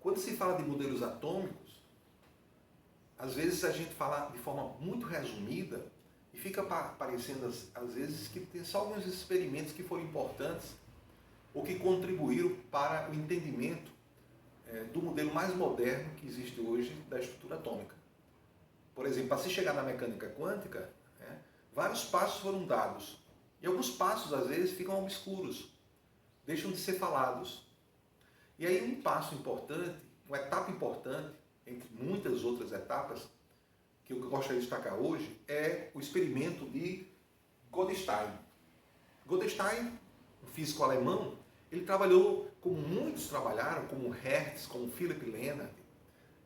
Quando se fala de modelos atômicos, às vezes a gente fala de forma muito resumida e fica parecendo, às vezes, que tem só alguns experimentos que foram importantes ou que contribuíram para o entendimento do modelo mais moderno que existe hoje da estrutura atômica. Por exemplo, para se chegar na mecânica quântica, vários passos foram dados. E alguns passos, às vezes, ficam obscuros, deixam de ser falados. E aí um passo importante, uma etapa importante, entre muitas outras etapas, que eu gostaria de destacar hoje, é o experimento de Godestein. Godestein, um físico alemão, ele trabalhou como muitos trabalharam, como Hertz, como Philipp Lenard,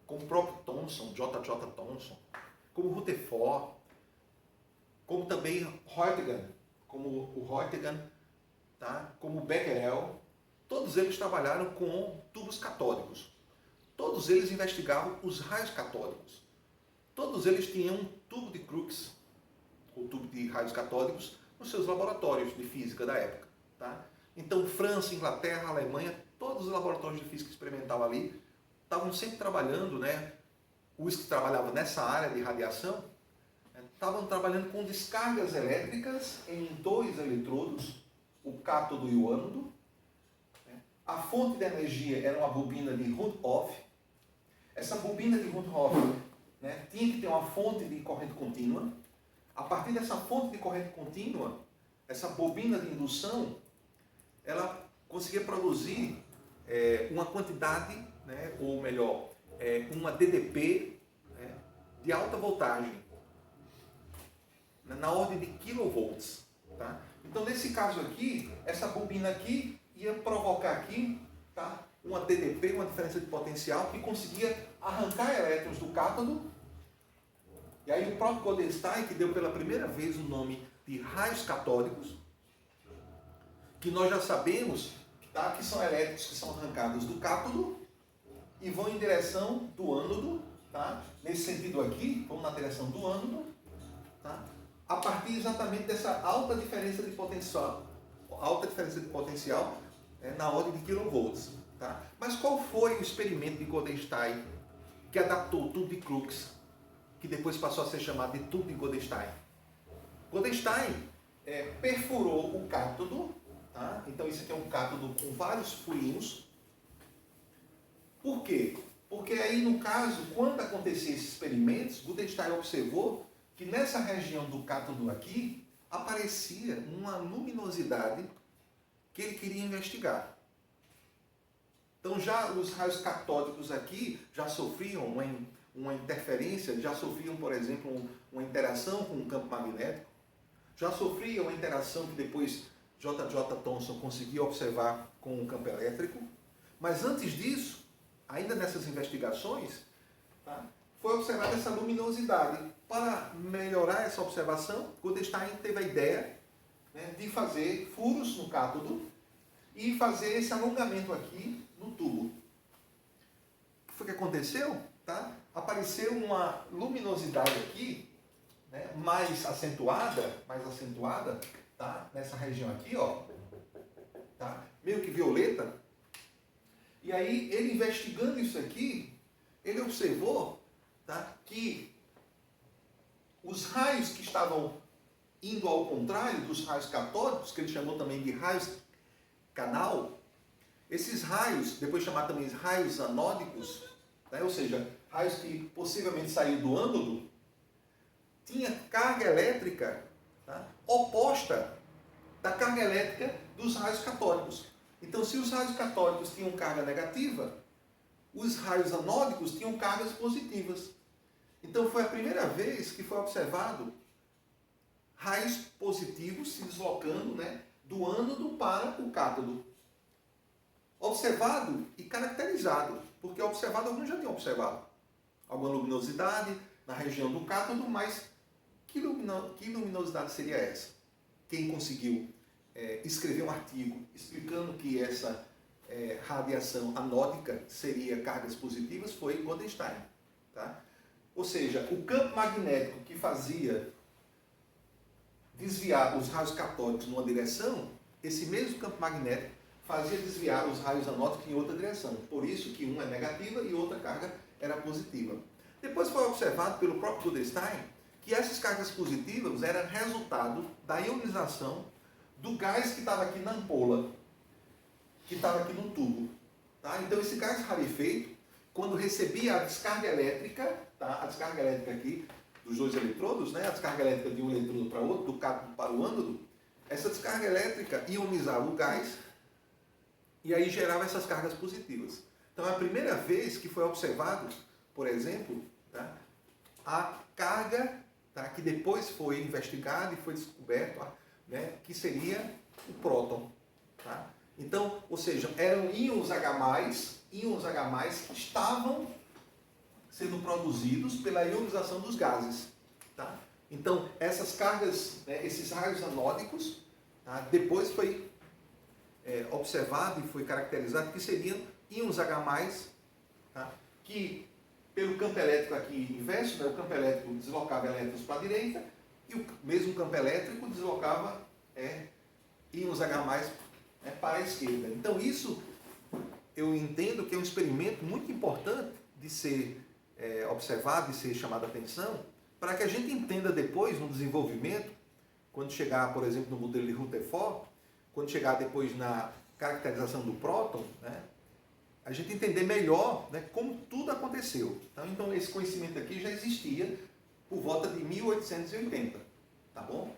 como o próprio Thomson, J.J. Thomson, como Rutherford, como também Roentgen, como o Roentgen, tá? Como o Becquerel. Todos eles trabalharam com tubos catódicos. Todos eles investigavam os raios catódicos. Todos eles tinham um tubo de Crookes, ou tubo de raios catódicos, nos seus laboratórios de física da época. Tá? Então, França, Inglaterra, Alemanha, todos os laboratórios de física experimental ali estavam sempre trabalhando, os que trabalhavam nessa área de radiação, estavam trabalhando com descargas elétricas em dois eletrodos, o cátodo e o ânodo. A fonte de energia era uma bobina de Rundhoff. Essa bobina de Rundhoff tinha que ter uma fonte de corrente contínua. A partir dessa fonte de corrente contínua, essa bobina de indução, ela conseguia produzir uma quantidade, ou melhor, uma DDP de alta voltagem, na ordem de kilovolts. Tá? Então, nesse caso aqui, essa bobina aqui ia provocar aqui, tá, uma DDP, uma diferença de potencial, que conseguia arrancar elétrons do cátodo. E aí o próprio Godestein, que deu pela primeira vez o nome de raios catódicos, que nós já sabemos, tá, que são elétrons que são arrancados do cátodo e vão em direção do ânodo, tá? Nesse sentido aqui, vão na direção do ânodo, tá? A partir exatamente dessa alta diferença de potencial, na ordem de kilovolts. Tá? Mas qual foi o experimento de Godestein que adaptou o tubo de Crookes, que depois passou a ser chamado de tubo de Godestein? Godestein perfurou o cátodo, tá? Então isso aqui é um cátodo com vários furinhos. Por quê? Porque aí, no caso, quando acontecia esses experimentos, Godestein observou que nessa região do cátodo aqui aparecia uma luminosidade que ele queria investigar. Então já os raios catódicos aqui já sofriam uma interferência, já sofriam, por exemplo, uma interação com o campo magnético, já sofriam uma interação que depois J.J. Thomson conseguiu observar com o campo elétrico. Mas antes disso, ainda nessas investigações, tá, foi observada essa luminosidade. Para melhorar essa observação, Godestein teve a ideia de fazer furos no cátodo e fazer esse alongamento aqui no tubo. O que foi que aconteceu? Tá? Apareceu uma luminosidade aqui, mais acentuada, tá? Nessa região aqui, ó, tá? Meio que violeta. E aí, ele investigando isso aqui, ele observou, tá, que os raios que estavam indo ao contrário dos raios catódicos, que ele chamou também de raios canal, esses raios, depois chamados também de raios anódicos, ou seja, raios que possivelmente saíram do ânodo, tinha carga elétrica, tá, oposta da carga elétrica dos raios catódicos. Então, se os raios catódicos tinham carga negativa, os raios anódicos tinham cargas positivas. Então, foi a primeira vez que foi observado raios positivos se deslocando, do ânodo para o cátodo. Observado e caracterizado, porque observado, alguns já tinham observado alguma luminosidade na região do cátodo, mas que luminosidade seria essa? Quem conseguiu escrever um artigo explicando que essa radiação anódica seria cargas positivas foi Godestein. Tá? Ou seja, o campo magnético que fazia desviar os raios catódicos numa direção, esse mesmo campo magnético fazia desviar os raios anódicos em outra direção. Por isso que uma é negativa e outra carga era positiva. Depois foi observado pelo próprio Goldstein que essas cargas positivas eram resultado da ionização do gás que estava aqui na ampola, que estava aqui no tubo. Tá? Então esse gás rarefeito, quando recebia a descarga elétrica, tá? A descarga elétrica aqui dos dois eletrodos, né? A descarga elétrica de um eletrodo para o outro, do cátodo para o ânodo, essa descarga elétrica ionizava o gás e aí gerava essas cargas positivas. Então é a primeira vez que foi observado, por exemplo, tá? A carga, tá? Que depois foi investigada e foi descoberto, né? Que seria o próton. Tá? Então, ou seja, eram íons H+, que estavam sendo produzidos pela ionização dos gases. Tá? Então, essas cargas, né, esses raios anódicos, tá, depois foi observado e foi caracterizado que seriam íons H+, tá, que pelo campo elétrico aqui inverso, né, o campo elétrico deslocava elétrons para a direita e o mesmo campo elétrico deslocava íons H+, para a esquerda. Então, isso eu entendo que é um experimento muito importante de ser observado e ser chamado a atenção, para que a gente entenda depois, no desenvolvimento, quando chegar, por exemplo, no modelo de Rutherford, quando chegar depois na caracterização do próton, né, a gente entender melhor, né, como tudo aconteceu. Então, esse conhecimento aqui já existia por volta de 1880, tá bom?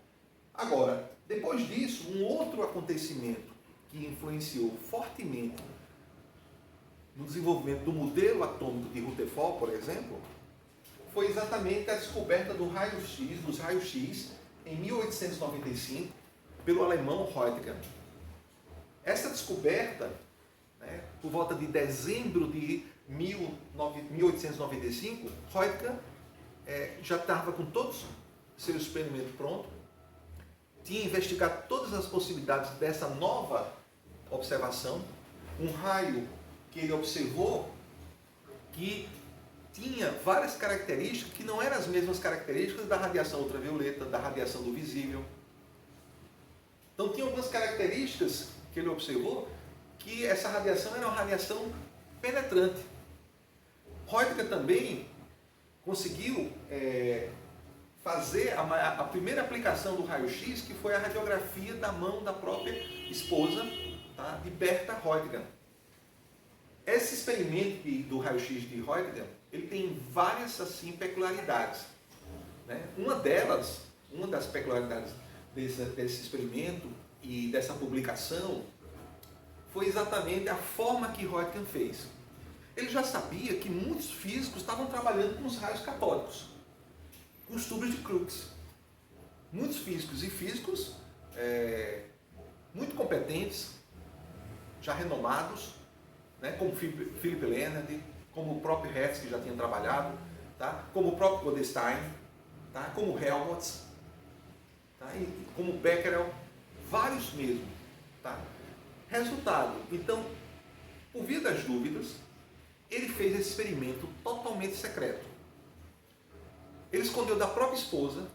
Agora, depois disso, um outro acontecimento que influenciou fortemente no desenvolvimento do modelo atômico de Rutherford, por exemplo, foi exatamente a descoberta do raio-x, dos raios-x, em 1895, pelo alemão Röntgen. Essa descoberta, né, por volta de dezembro de 1895, Röntgen já estava com todos os seus experimentos prontos, tinha investigado todas as possibilidades dessa nova observação, um raio que ele observou que tinha várias características que não eram as mesmas características da radiação ultravioleta, da radiação do visível. Então tinha algumas características que ele observou que essa radiação era uma radiação penetrante. Röntgen também conseguiu fazer a primeira aplicação do raio-x, que foi a radiografia da mão da própria esposa, tá, de Bertha Röntgen. Esse experimento do raio-x de Röntgen, ele tem várias assim peculiaridades, né? Uma das peculiaridades desse experimento e dessa publicação foi exatamente a forma que Röntgen fez. Ele já sabia que muitos físicos estavam trabalhando com os raios catódicos, com os tubos de Crookes. Muitos físicos e físicos muito competentes, já renomados, né, como Philipp Leonard, como o próprio Hertz, que já tinha trabalhado, tá, como o próprio Goldstein, tá, como Helmholtz, tá, e como Becquerel, vários mesmo. Tá. Resultado, então, por via das dúvidas, ele fez esse experimento totalmente secreto. Ele escondeu da própria esposa,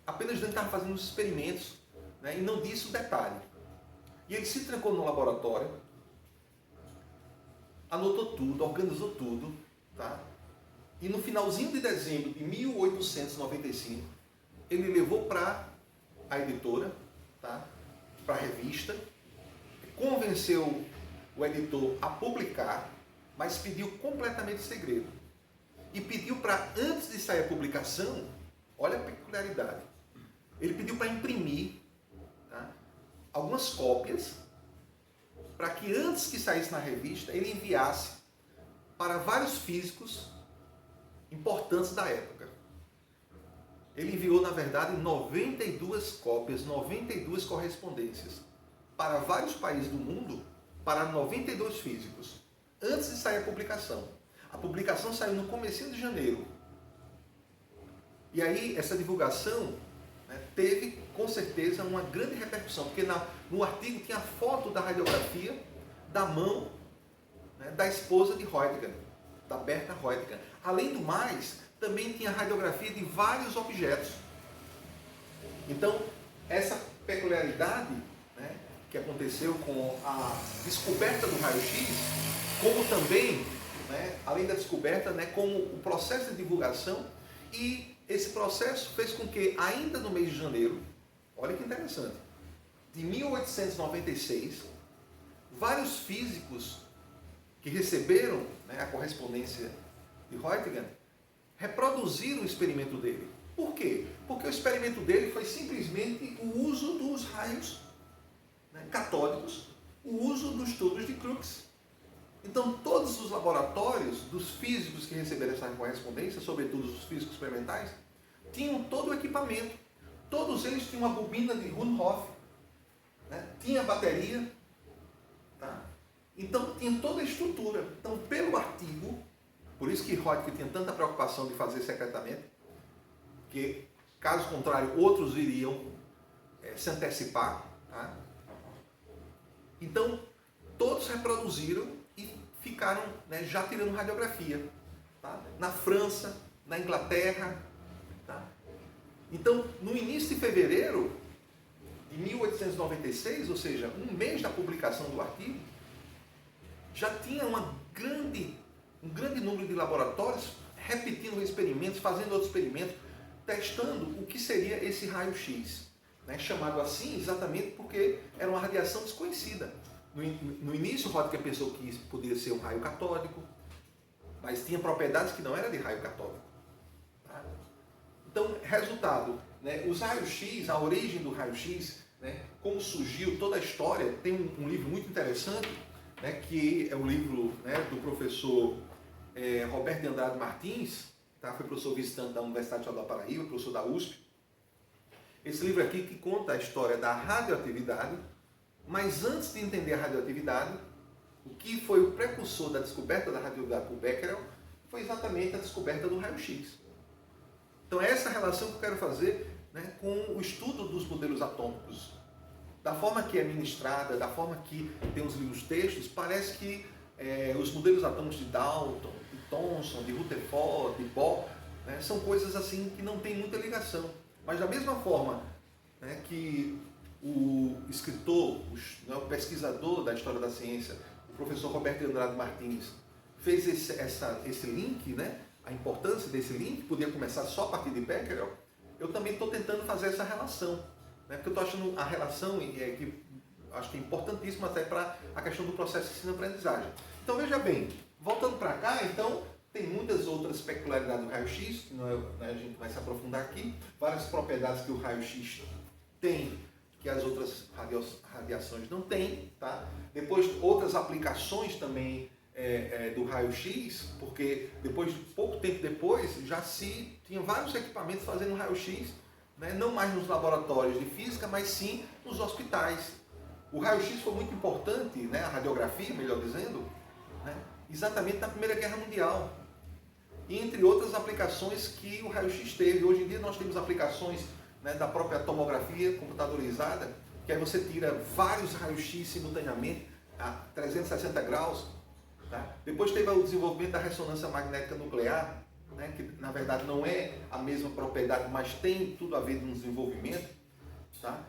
apenas dizendo que estava fazendo os experimentos, né, e não disse o detalhe. E ele se trancou no laboratório, anotou tudo, organizou tudo, tá? E no finalzinho de dezembro de 1895, ele levou para a editora, tá? Para a revista, convenceu o editor a publicar, mas pediu completamente segredo. E pediu para, antes de sair a publicação, olha a peculiaridade, ele pediu para imprimir, tá, algumas cópias, para que antes que saísse na revista, ele enviasse para vários físicos importantes da época. Ele enviou, na verdade, 92 cópias, 92 correspondências para vários países do mundo, para 92 físicos, antes de sair a publicação. A publicação saiu no comecinho de janeiro. E aí, essa divulgação, né, teve, com certeza, uma grande repercussão, porque no artigo tinha a foto da radiografia da mão, né, da esposa de Röntgen, da Bertha Röntgen. Além do mais, também tinha radiografia de vários objetos. Então, essa peculiaridade, né, que aconteceu com a descoberta do raio-x, como também, né, além da descoberta, né, como o processo de divulgação, e esse processo fez com que, ainda no mês de janeiro, olha que interessante, de 1896, vários físicos que receberam, né, a correspondência de Roentgen reproduziram o experimento dele. Por quê? Porque o experimento dele foi simplesmente o uso dos raios, né, catódicos, o uso dos tubos de Crookes. Então, todos os laboratórios dos físicos que receberam essa correspondência, sobretudo os físicos experimentais, tinham todo o equipamento. Todos eles tinham uma bobina de Rundhoff, né? Tinha bateria, tá? Então, tinha toda a estrutura. Então, pelo artigo, por isso que Roentgen tinha tanta preocupação de fazer secretamente, que, caso contrário, outros iriam se antecipar. Tá? Então, todos reproduziram e ficaram, né, já tirando radiografia. Tá? Na França, na Inglaterra. Tá? Então, no início de fevereiro de 1896, ou seja, um mês da publicação do artigo, já tinha um grande número de laboratórios repetindo experimentos, fazendo outros experimentos, testando o que seria esse raio-x, né? Chamado assim exatamente porque era uma radiação desconhecida. No início, Roentgen pensou que isso poderia ser um raio catódico, mas tinha propriedades que não eram de raio catódico. Tá? Então, resultado, né? Os raios-x, a origem do raio-x, né? Como surgiu, toda a história, tem um livro muito interessante, né? Que é um livro, né, do professor Roberto de Andrade Martins, tá? Foi professor visitante da Universidade Estadual da Paraíba, professor da USP. Esse livro aqui que conta a história da radioatividade, mas antes de entender a radioatividade, o que foi o precursor da descoberta da radioatividade por Becquerel foi exatamente a descoberta do raio-x. Então é essa relação que eu quero fazer, né, com o estudo dos modelos atômicos. Da forma que é ministrada, da forma que tem os livros textos, parece que os modelos atômicos de Dalton, de Thomson, de Rutherford, de Bohr, né, são coisas assim que não têm muita ligação. Mas da mesma forma, né, que o escritor, o pesquisador da história da ciência, o professor Roberto de Andrade Martins, fez esse link, né, a importância desse link, podia começar só a partir de Becquerel, eu também estou tentando fazer essa relação. Né, porque eu estou achando a relação que acho que é importantíssima até para a questão do processo de ensino-aprendizagem. Então veja bem, voltando para cá, então tem muitas outras peculiaridades do raio-x, que não é, né, a gente vai se aprofundar aqui, várias propriedades que o raio-x tem que as outras radiações não têm, tá? Depois outras aplicações também do raio-x, porque pouco tempo depois já se tinha vários equipamentos fazendo raio-x, né? Não mais nos laboratórios de física, mas sim nos hospitais. O raio-x foi muito importante, né? A radiografia, melhor dizendo, né? Exatamente na Primeira Guerra Mundial. E entre outras aplicações que o raio-x teve. Hoje em dia nós temos aplicações, né, da própria tomografia computadorizada, que aí você tira vários raios-x simultaneamente a 360 graus. Tá? Depois teve o desenvolvimento da ressonância magnética nuclear, né, que na verdade não é a mesma propriedade, mas tem tudo a ver com o desenvolvimento. Tá?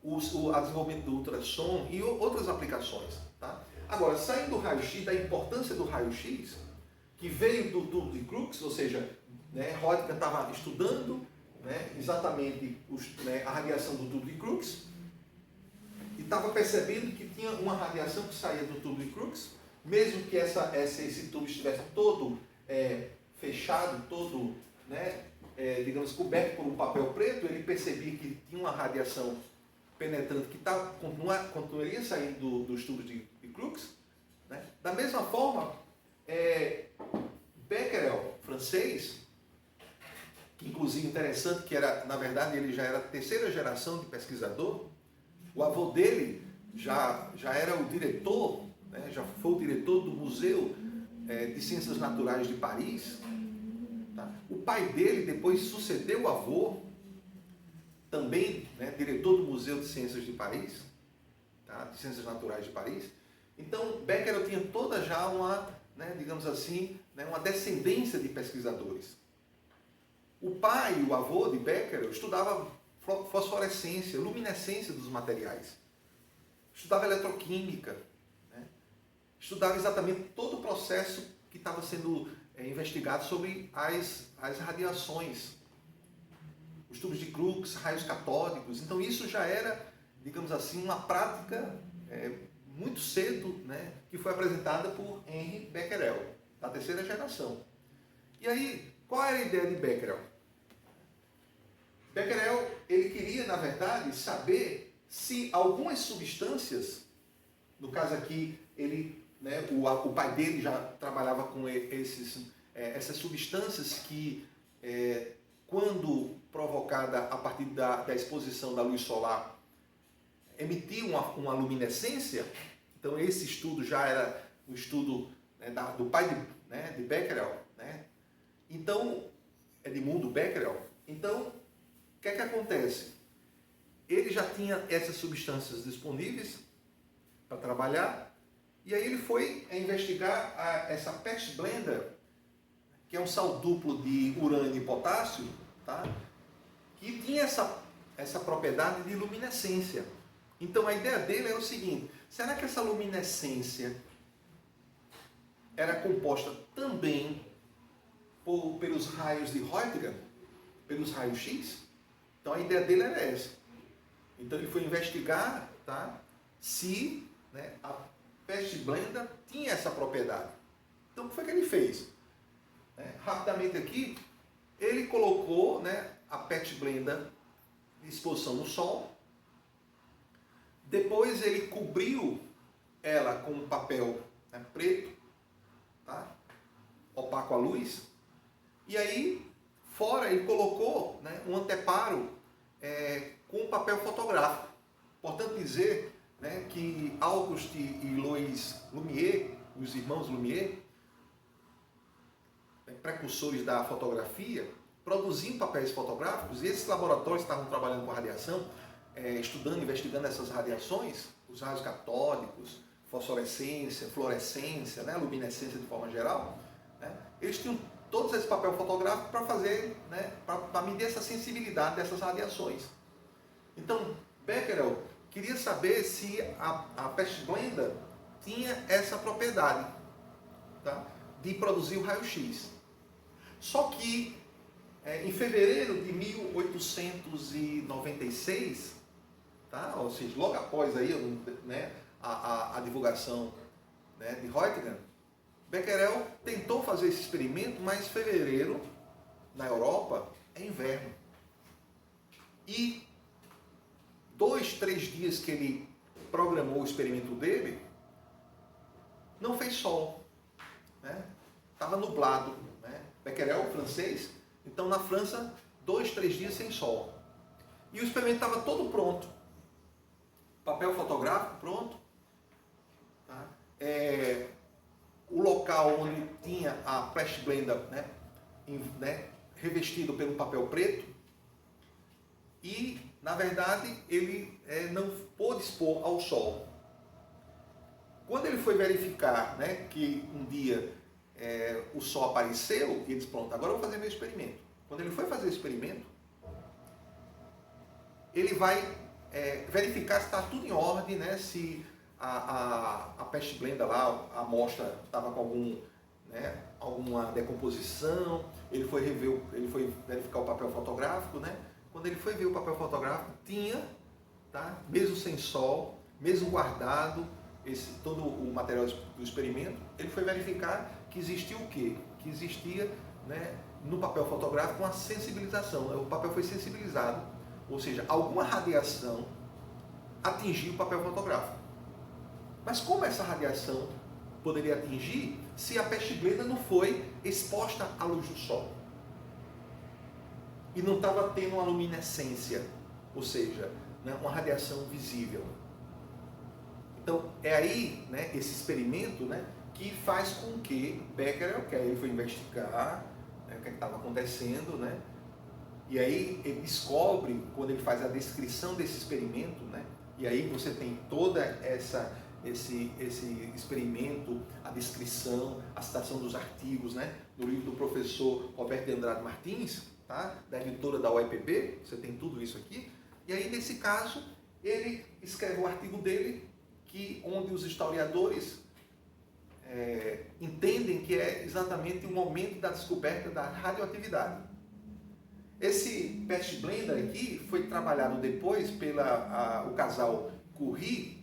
O desenvolvimento do ultrassom e outras aplicações. Tá? Agora, saindo do raio-x, da importância do raio-x, que veio do tubo de Crookes, ou seja, né, Roentgen estava estudando, né, exatamente a radiação do tubo de Crookes e estava percebendo que tinha uma radiação que saía do tubo de Crookes, mesmo que esse tubo estivesse todo fechado, todo, né, digamos, coberto por um papel preto, ele percebia que tinha uma radiação penetrante que continuaria saindo dos tubos de Crookes. Né? Da mesma forma, Becquerel, francês, que inclusive interessante que era, na verdade, ele já era a terceira geração de pesquisador, o avô dele já era o diretor, né, já foi o diretor do Museu de Ciências Naturais de Paris. Tá? O pai dele depois sucedeu o avô, também, né, diretor do Museu de Ciências de Paris, tá? De Ciências Naturais de Paris. Então, Becquerel tinha toda já uma, né, digamos assim, né, uma descendência de pesquisadores. O pai e o avô de Becquerel estudavam fosforescência, luminescência dos materiais. estudava eletroquímica, né? Estudava exatamente todo o processo que estava sendo investigado sobre as radiações, os tubos de Crookes, raios catódicos. Então isso já era, digamos assim, uma prática muito cedo, né, que foi apresentada por Henri Becquerel, da terceira geração. E aí, qual era a ideia de Becquerel? Becquerel, ele queria, na verdade, saber se algumas substâncias, no caso aqui, ele, né, o pai dele já trabalhava com essas substâncias que, quando provocada a partir da exposição da luz solar, emitiam uma luminescência. Então esse estudo já era o estudo, né, do pai de Becquerel, né? Então, Edmundo Becquerel. Então, o que é que acontece? Ele já tinha essas substâncias disponíveis para trabalhar, e aí ele foi investigar essa Pechblender, que é um sal duplo de urânio e potássio, tá? Que tinha essa propriedade de luminescência. Então a ideia dele é o seguinte: será que essa luminescência era composta também pelos raios de Röntgen, pelos raios X? Então a ideia dele era essa. Então ele foi investigar, tá, se, né, a Pechblender tinha essa propriedade. Então o que foi que ele fez? Rapidamente aqui, ele colocou, né, a Pechblender em exposição no sol. Depois ele cobriu ela com um papel, né, preto, tá, opaco à luz. E aí, fora, ele colocou, né, um anteparo com papel fotográfico. Portanto, dizer, né, que Auguste e Louis Lumière, os irmãos Lumière, precursores da fotografia, produziam papéis fotográficos, e esses laboratórios estavam trabalhando com radiação, estudando, investigando essas radiações, os raios catódicos, fosforescência, fluorescência, né, luminescência de forma geral, né, eles tinham todos esse papel fotográfico para fazer, né, para medir essa sensibilidade dessas radiações. Então, Becquerel queria saber se a Pechblender tinha essa propriedade, tá, de produzir o raio-x. Só que, em fevereiro de 1896, tá, ou seja, logo após aí, né, a divulgação, né, de Röntgen, Becquerel tentou fazer esse experimento, mas fevereiro, na Europa, é inverno. E 2, 3 dias que ele programou o experimento dele, não fez sol, né? Estava nublado, né? Becquerel, francês, então na França, 2, 3 dias sem sol. E o experimento estava todo pronto. Papel fotográfico pronto. Tá? O local onde tinha a Pechblender, né, revestido pelo papel preto, e, na verdade, ele não pôde expor ao sol. Quando ele foi verificar, né, que um dia o sol apareceu, e ele disse: pronto, agora eu vou fazer meu experimento. Quando ele foi fazer o experimento, ele vai verificar se está tudo em ordem, né, se a Pechblender lá, a amostra estava com alguma decomposição. Ele foi verificar o papel fotográfico, né? Quando ele foi ver o papel fotográfico, tinha, tá, mesmo sem sol, mesmo guardado todo o material do experimento, ele foi verificar que existia o quê? Que existia, né, no papel fotográfico uma sensibilização. O papel foi sensibilizado, ou seja, alguma radiação atingiu o papel fotográfico. Mas como essa radiação poderia atingir se a Pechblender não foi exposta à luz do sol? E não estava tendo uma luminescência, ou seja, né, uma radiação visível. Então, é aí, né, esse experimento, né, que faz com que Becquerel, que aí ele foi investigar, né, o que estava acontecendo, né, e aí ele descobre, quando ele faz a descrição desse experimento, né, e aí você tem toda esse experimento, a descrição, a citação dos artigos, né, no livro do professor Roberto de Andrade Martins, tá, da editora da UEPB, você tem tudo isso aqui. E aí, nesse caso, ele escreve o artigo dele onde os historiadores entendem que é exatamente o momento da descoberta da radioatividade. Esse Pest Blender aqui foi trabalhado depois pelo casal Curie,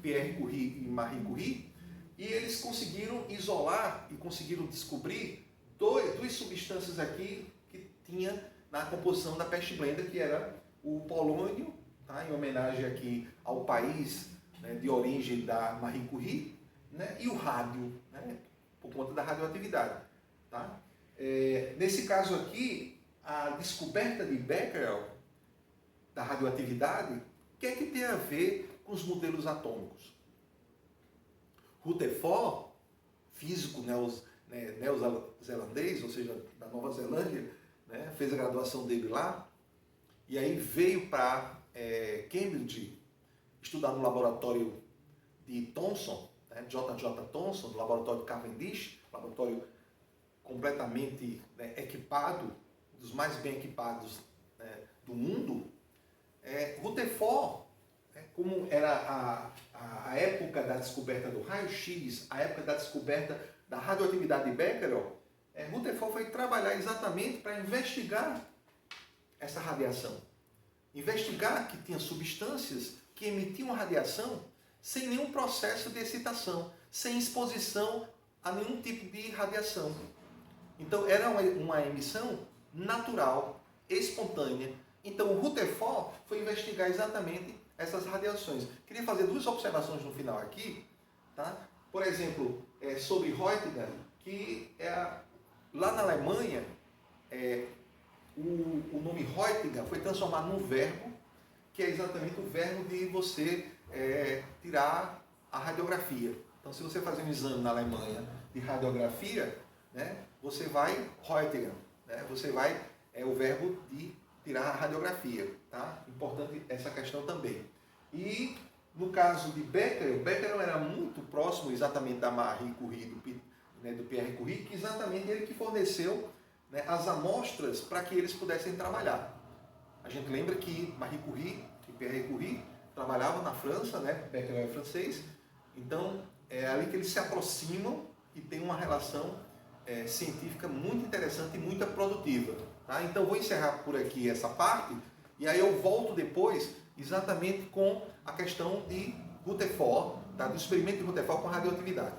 Pierre Curie e Marie Curie, e eles conseguiram isolar e conseguiram descobrir duas substâncias aqui que tinha na composição da Pest Blender, que era o polônio, tá? Em homenagem aqui ao país, né, de origem da Marie Curie, né, e o rádio, né, por conta da radioatividade. Tá? Nesse caso aqui, a descoberta de Becquerel da radioatividade, o que é que tem a ver com os modelos atômicos? Rutherford, físico neozelandês, ou seja, da Nova Zelândia, né, fez a graduação dele lá, e aí veio para Cambridge estudar no laboratório de Thomson, né, J.J. Thomson, no laboratório de Cavendish, laboratório completamente, né, equipado, dos mais bem equipados, né, do mundo. Rutherford, como era a época da descoberta do raio-x, a época da descoberta da radioatividade de Becquerel, Rutherford foi trabalhar exatamente para investigar essa radiação. Investigar que tinha substâncias que emitiam radiação sem nenhum processo de excitação, sem exposição a nenhum tipo de radiação. Então era uma emissão natural, espontânea. Então o Rutherford foi investigar exatamente essas radiações. Queria fazer duas observações no final aqui, tá? Por exemplo, sobre Röntgen, que lá na Alemanha, o nome Röntgen foi transformado num verbo, que é exatamente o verbo de você tirar a radiografia. Então, se você fazer um exame na Alemanha de radiografia, né, você vai Röntgen, né, você vai, o verbo de tirar a radiografia. Tá? Importante essa questão também. E no caso de Becquerel era muito próximo exatamente da Marie Curie, do Pierre Curie, que exatamente ele que forneceu, né, as amostras para que eles pudessem trabalhar. A gente lembra que Marie Curie e Pierre Curie trabalhavam na França, né? Becquerel é francês, então é ali que eles se aproximam e tem uma relação científica muito interessante e muito produtiva. Tá? Então vou encerrar por aqui essa parte e aí eu volto depois exatamente com a questão de Rutherford, tá? Do experimento de Rutherford com radioatividade.